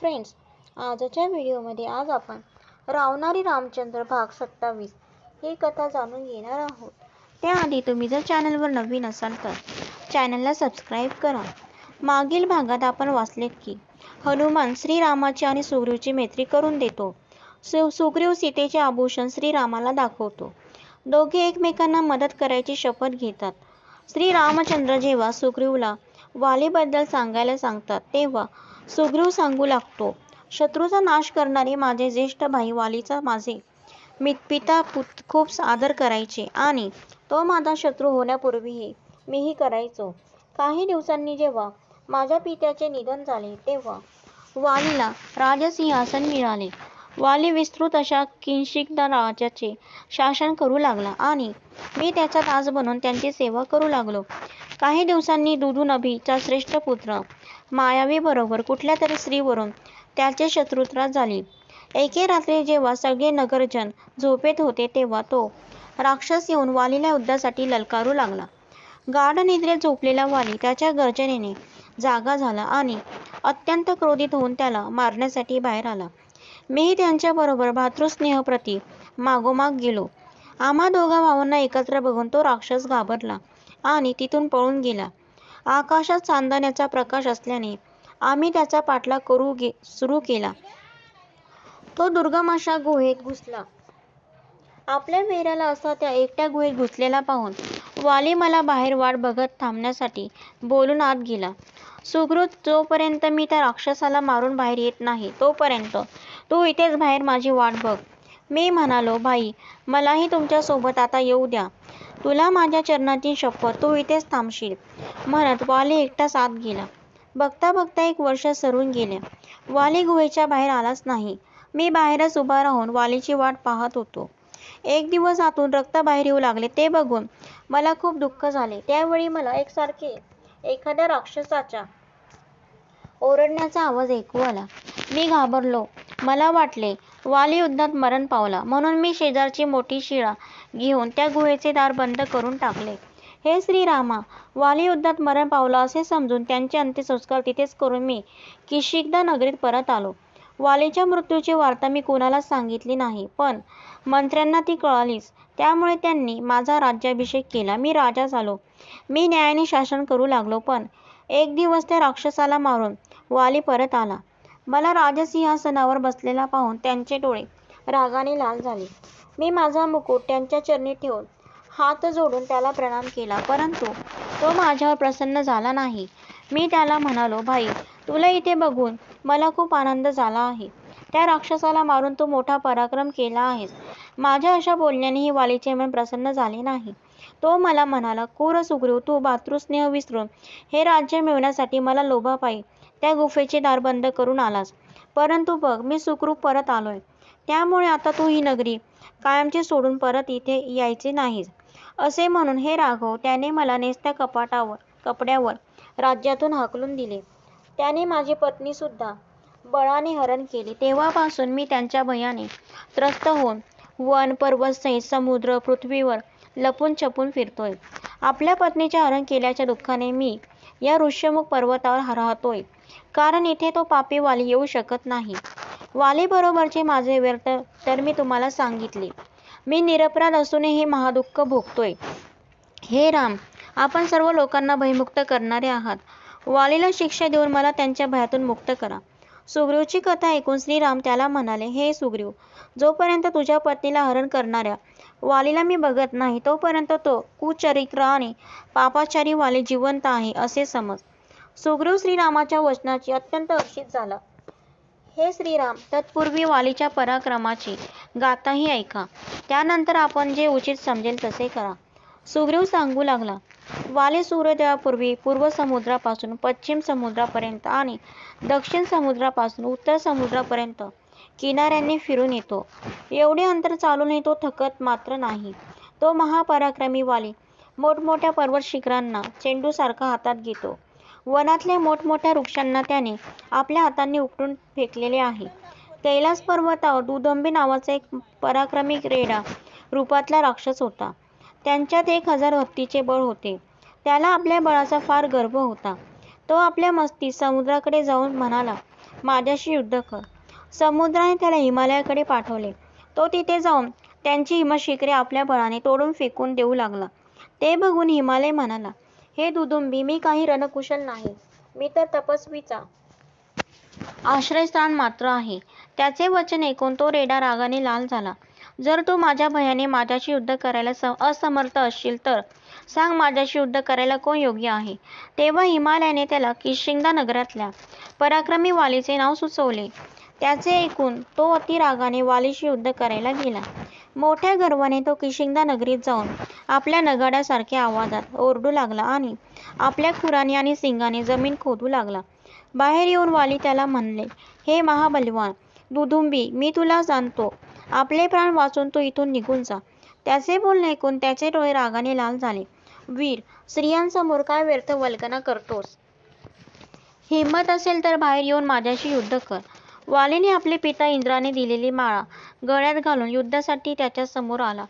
Friends, आजच्या व्हिडिओमध्ये आपण रावणारी रामचंद्र भाग 27 ही कथा जाणून घेणार आहोत. त्याआधी तुम्ही जर चॅनलवर नवीन असाल तर चॅनलला सबस्क्राईब करा. मागील भागात आपण वाचलेत की हनुमान श्रीरामाची आणि सुग्रीवची मैत्री करून देतो. सुग्रीव सीतेचे आभूषण श्रीरामाला दाखवतो. दोघे एकमेकांना मदत करायची शपथ घेतात. श्रीरामचंद्र जेव्हा सुग्रीवला वालीबद्दल सांगायला सांगतात तेव्हा सुग्रीव सांगू लागतो, शत्रूचा नाश करणारे माझे ज्येष्ठ भाई वालीचा माझे पिता खूप आदर करायचे आणि तो माझा शत्रू होण्यापूर्वीही मीही करायचो. काही दिवसांनी जेव्हा माझ्या पित्याचे निधन झाले तेव्हा वालीला राजसिंहासन मिळाले. वाली विस्तृत अशा किंशिक राज्याचे शासन करू लागला आणि मी त्याचा दास बनून त्यांची सेवा करू लागलो. काही दिवसांनी दुदुनभीचा श्रेष्ठ पुत्र मायावी बरोबर कुठल्या तरी स्त्रीवरून त्याची शत्रुता झाली. एके रात्री जेव्हा सगळे नगरजन झोपेत होते तेव्हा तो राक्षस येऊन वालीला युद्धासाठी ललकारू लागला. गाढ निद्रेत झोपलेला वाली त्याच्या गर्जनेने जागा झाला आणि अत्यंत क्रोधित होऊन त्याला मारण्यासाठी बाहेर आला. मीही त्यांच्याबरोबर भातृस्नेहप्रती मागोमाग गेलो. आम्हा दोघा भावांना एकत्र बघून तो राक्षस घाबरला आणि तिथून पळून गेला. आकाशात चांदण्याचा प्रकाश असल्याने आम्ही त्याचा पाठलाग सुरू केला. तो दुर्गम अशा गुहेत घुसला. आपल्या वेऱ्याला असा त्या एकट्या गुहेत घुसलेला पाहून वाली मला बाहेर वाट बघत थांबण्यासाठी बोलून आत गेला. सुग्रीव, जोपर्यंत मी त्या राक्षसाला मारून बाहेर येत नाही तोपर्यंत तू इथेच बाहेर माझी वाट बघ. मी म्हणालो, भाई, मलाही तुमच्यासोबत आता येऊ द्या. तुला माझ्या चरणाची शपथ, तू इथेच थांबशील, म्हणत वाली एकटाच आत गेला. बघता बघता 1 वर्ष सरून गेले. वाली गुहेच्या बाहेर आलाच नाही. मी बाहेरच उभा राहून वालीची वाट पाहत होतो. एक दिवस आतून रक्त बाहेर येऊ लागले ते बघून मला खूप दुःख झाले. त्यावेळी मला एकसारखे एखाद्या राक्षसाच्या ओरडण्याचा आवाज ऐकू आला. मी घाबरलो. मला वाटले वाली युद्धात मरण पावला, म्हणून मी शेजारची मोठी शिळा घेऊन त्या गुहेचे दार बंद करून टाकले. हे श्रीरामा, वाली युद्धात मरण पावला असे समजून त्यांचे अंत्यसंस्कार तिथेच करून मी किष्किंधा नगरीत परत आलो. वालीच्या मृत्यूची वार्ता मी कुणालाच सांगितली नाही, पण मंत्र्यांना ती कळालीच. त्यामुळे त्यांनी माझा राज्याभिषेक केला. मी राजा झालो. मी न्यायाने शासन करू लागलो. पण एक दिवस त्या राक्षसाला मारून वाली परत आला. मला राजसिंहासनावर बसलेला पाहून त्यांचे डोळे रागाने लाल झाले. मी माझा मुकुट त्यांच्या चरणी ठेवून हात जोडून त्याला प्रणाम केला, परंतु तो माझ्यावर प्रसन्न झाला नाही. मी त्याला म्हणालो, भाई, तुला इथे बघून मला खूप आनंद झाला आहे. त्या राक्षसाला मारून तू मोठा पराक्रम केला आहेस. माझ्या अशा बोलण्यानेही वालीचे मन प्रसन्न झाले नाही. तो मला म्हणाला, क्रूर सुग्रीव, तू भातृस्नेह विसरून हे राज्य मिळवण्यासाठी मला लोभापायी त्या गुफेचे दार बंद करून आलास. परंतु बघ, मी सुखरूप परत आलोय. त्यामुळे आता तू ही नगरी कायमची सोडून परत इथे यायचे नाहीस. असे म्हणून हे राघव त्याने मला नेसत्या कपड्यावर राज्यातून हाकलून दिले. त्याने माझी पत्नी सुद्धा बळाने हरण केली. तेव्हापासून मी त्यांच्या भयाने त्रस्त होऊन वन पर्वत सहित समुद्र पृथ्वीवर लपून छपून फिरतोय. आपल्या पत्नीचे हरण केल्याच्या दुःखाने मी या ऋष्यमुख पर्वतावर राहतोय, कारण इथे तो पापी वाली येऊ शकत नाही. वाली बरोबरचे माझे व्यर्थ तर मी तुम्हाला सांगितले. मी निरपराध असूनही महादुःख भोगतोय. हे राम, आपण सर्व लोकांना भयमुक्त करणारे आहात. वालीला शिक्षा देऊन मला त्यांच्या भयातून मुक्त करा. सुग्रीवची कथा ऐकून श्रीराम त्याला म्हणाले, हे सुग्रीव, जोपर्यंत तुझ्या पत्नीला हरण करणाऱ्या वालीला मी बघत नाही तोपर्यंत तो कुचरित्र आणि पापाचारी वाली जिवंत आहे असे समज. सुग्रीव श्रीरामाच्या वचनाची अत्यंत हर्षित झाला. हे श्रीराम, तत्पूर्वी वालीच्या पराक्रमाची गाथाही ऐका. त्यानंतर आपण जे उचित समजेल तसे करा. सुग्रीव सांगू लागला, वाली सूर्योदयापूर्वी पूर्व समुद्रापासून पश्चिम समुद्रापर्यंत आणि दक्षिण समुद्रापासून उत्तर समुद्रापर्यंत किनाऱ्यांनी फिरून येतो. एवढे अंतर चालूनही तो थकत मात्र नाही. तो महापराक्रमी वाली मोठमोठ्या पर्वत शिखरांना चेंडूसारखा हातात घेतो. वनातल्या मोठमोठ्या वृक्षांना त्याने आपल्या हातांनी उपटून फेकलेले आहे. कैलास पर्वतावर दुदुंभी नावाचा एक पराक्रमी रेडा रूपातला राक्षस होता. त्यांच्यात 1000 हत्तीचे बळ होते. त्याला आपल्या बळाचा फार गर्व होता. तो आपल्या मस्तीत समुद्राकडे जाऊन म्हणाला, माझ्याशी युद्ध कर. समुद्राने त्याला हिमालयाकडे पाठवले. तो तिथे जाऊन त्यांची हिमशिखरे आपल्या बळाने तोडून फेकून देऊ लागला. ते बघून हिमालय म्हणाला, हे दुदुंबी, मी काही रणकुशल नाही. मी तर तपस्वीचा आश्रयस्थान मात्र आहे. त्याचे वचन ऐकून तो रेडा रागाने लाल झाला. जर तू माझ्या भयाने माझ्याशी युद्ध करायला असमर्थ असशील तर सांग, माझ्याशी युद्ध करायला कोण योग्य आहे. तेव्हा हिमालयाने त्याला किष्किंधा नगरातल्या पराक्रमी वालीचे नाव सुचवले. त्याचे ऐकून तो अति रागाने वालीशी युद्ध करायला गेला. मोठ्या गर्वाने तो किष्किंधा नगरीत जाऊन आपल्या नगाड्यासारख्या आवाजात ओरडू लागला आणि आपल्या खुराने आणि सिंगाने जमीन खोदू लागला. बाहेर येऊन वाली त्याला म्हणले, हे महाबलवान दुदुंबी, मी तुला जाणतो. आपले प्राण वाचून तू इथून निघून जा. त्याचे बोलणे ऐकून त्याचे डोळे रागाने लाल झाले. वीर, स्त्रियांसमोर काय व्यर्थ वल्गना करतोस? हिम्मत असेल तर बाहेर येऊन माझ्याशी युद्ध कर. वालीने आपले पिता इंद्राने दिलेली माळा गळ्यात घालून युद्धासाठी त्याच्या समोर आला.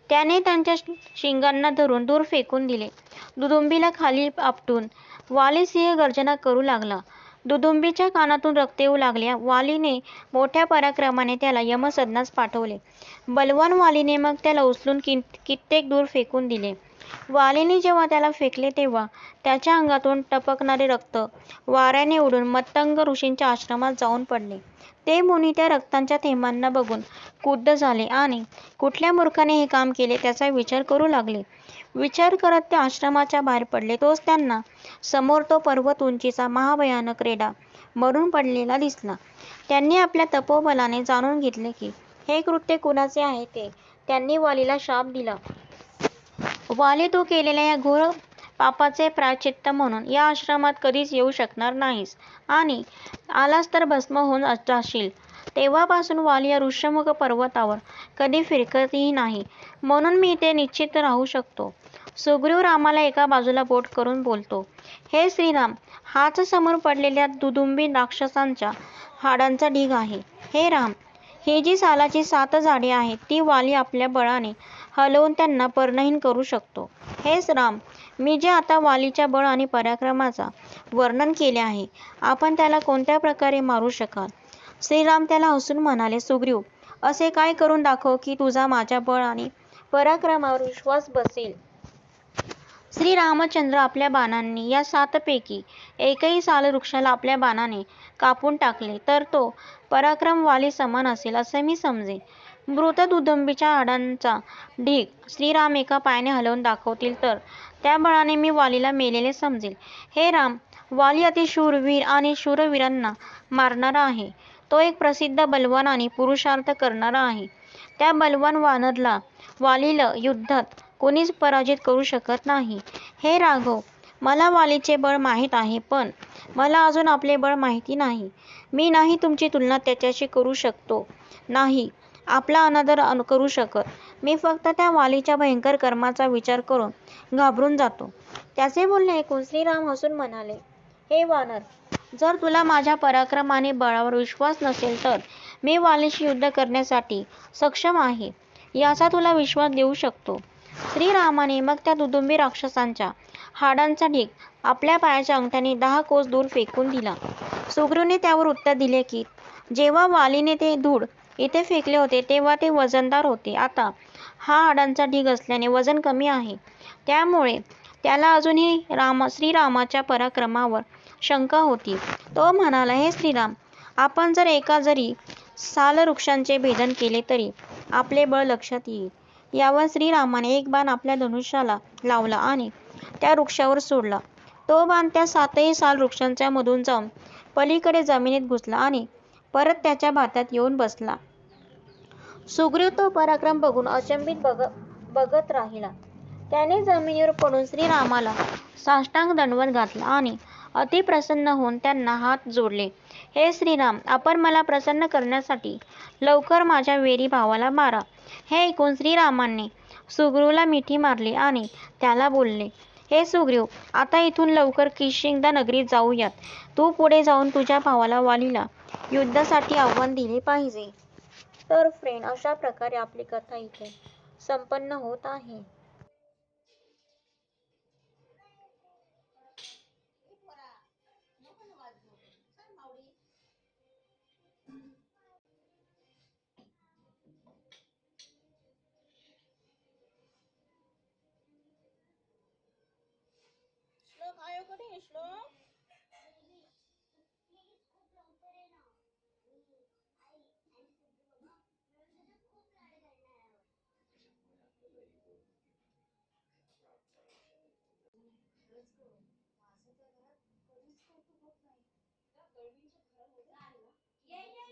त्याने त्यांच्या शिंगांना धरून दूर फेकून दिले. दुदुंबीला खाली आपटून वाली सिंह गर्जना करू लागला. दुदुंबीच्या कानातून रक्त येऊ लागले. वालीने मोठ्या पराक्रमाने त्याला यमसदनास पाठवले. बलवान वालीने मग त्याला उचलून कित्येक दूर फेकून दिले. वालीने जेव्हा त्याला फेकले तेव्हा त्याच्या अंगातून टपकणारे रक्त वाऱ्याने उडून मत्तंग ऋषींच्या आश्रमात जाऊन पडले. ते मुनी त्या रक्तांच्या थेंबांना बघून क्रुद्ध झाले आणि कुठल्या मूर्खाने हे काम केले त्याचा विचार करू लागले. विचार करत ते आश्रमाच्या बाहेर पडले. तोच त्यांना समोर तो पर्वत उंचीचा महाभयानक रेडा मरून पडलेला दिसला. त्यांनी आपल्या तपोबलाने जाणून घेतले की हे कृत्य कुणाचे आहे ते. त्यांनी वालीला शाप दिला. वाली, तू केलेल्या या घोर पापाचे प्रायश्चित्त म्हणून या आश्रमात कधीच येऊ शकणार नाहीस आणि आलास तर भस्म होऊन जाशील. तेव्हापासून वाली या ऋष्यमुख पर्वतावर कधी फिरकतही नाही. म्हणून मी इथे निश्चिंत राहू शकतो. सुग्रीव रामाला एका बाजूला बोट करून बोलतो, हे श्रीराम, हाच समोर पडलेल्या दुदुंबी राक्षसांच्या हाडांचा ढीग आहे. हे राम, ही जी सालाची 7 झाडे आहेत ती वाली आपल्या बळाने हलवून त्यांना पर्णहीन करू शकतो. हेच राम, मी जे आता वालीच्या बळ आणि पराक्रमाचा वर्णन केले आहे, आपण त्याला कोणत्या प्रकारे मारू शकाल? श्रीराम त्याला हसून म्हणाले, सुग्रीव, असे काय करून दाखव की तुझा माझ्या बळ आणि पराक्रमावर विश्वास बसेल. श्रीरामचंद्र आपल्या बाणांनी या 7 पैकी एकही सालवृक्षाला आपल्या बाणाने कापून टाकले तर तो पराक्रम वाली समान असेल असे मी समजेन. मृत दुदुंबीच्या हाडांचा ढीग श्रीराम एका पायाने हलवून दाखवतील तर त्या बळाने मी वालीला मेलेले समजेल. हे राम, वाली अति शूरवीर आणि शूरवीरांना मारणारा आहे. तो एक प्रसिद्ध बलवान आणि पुरुषार्थ करणारा आहे. त्या बलवान वानरला वालीला युद्धात कोणीच पराजित करू शकत नाही. हे राघव, मला वालीचे बळ माहीत आहे, पण मला अजून आपले बळ माहिती नाही. मी नाही तुमची तुलना त्याच्याशी करू शकतो, नाही आपला अनादर करू शकत. मी फक्त त्या वालीच्या भयंकर कर्माचा विचार करून घाबरून जातो. त्याचे बोलणे ऐकून श्रीराम हसून म्हणाले, हे वानर, जर तुला माझ्या पराक्रम आणि बळावर विश्वास नसेल तर मी वालीशी युद्ध करण्यासाठी सक्षम आहे, याचा तुला विश्वास देऊ शकतो. श्रीरामाने मग त्या दुदुंबी राक्षसांच्या हाडांचा ढीग आपल्या पायाच्या अंगठ्याने 10 कोस दूर फेकून दिला. सुग्रीवने त्यावर उत्तर दिले की जेव्हा वालीने ते धूळ इथे फेकले होते तेव्हा ते वजनदार होते. आता हा हाडांचा ढीग असल्याने वजन कमी आहे. त्यामुळे त्याला अजूनही श्रीरामाच्या पराक्रमावर शंका होती. तो म्हणाला, हे श्रीराम, आपण जर एका जरी सालवृक्षाचे भेदन केले तरी आपले बळ लक्षात येईल. यावर श्रीरामाने एक बाण आपल्या धनुष्याला लावला आणि त्या वृक्षावर सोडला. तो बाण त्या 7ही सालवृक्षांच्या मधून जाऊन पलीकडे जमिनीत घुसला आणि परत त्याच्या भात्यात येऊन बसला. सुग्रीव तो पराक्रम बघून अचंबित बघत राहिला. त्याने जमिनीवर पडून श्रीरामाला साष्टांग दंडवत घातला आणि अति प्रसन्न होऊन त्यांना हात जोडले. हे श्रीराम, आपण मला प्रसन्न करण्यासाठी लवकर माझ्या वैरी भावाला मारा. हे ऐकून श्रीरामाने सुग्रीवला मिठी मारली आणि त्याला बोलले, हे सुग्रीव, आता इथून लवकर किष्किंधा नगरीत जाऊयात. तू पुढे जाऊन तुझ्या भावाला वालीला युद्धासाठी आव्हान दिले पाहिजे. तर फ्रेंड, अशा प्रकारे आपली कथा इथे संपन्न होत आहे. कुठे आहे श्लोक? माझं त्या घरात कधीच कौतुक होत नाही. त्या दळवींच्या घरामध्ये आहे ना,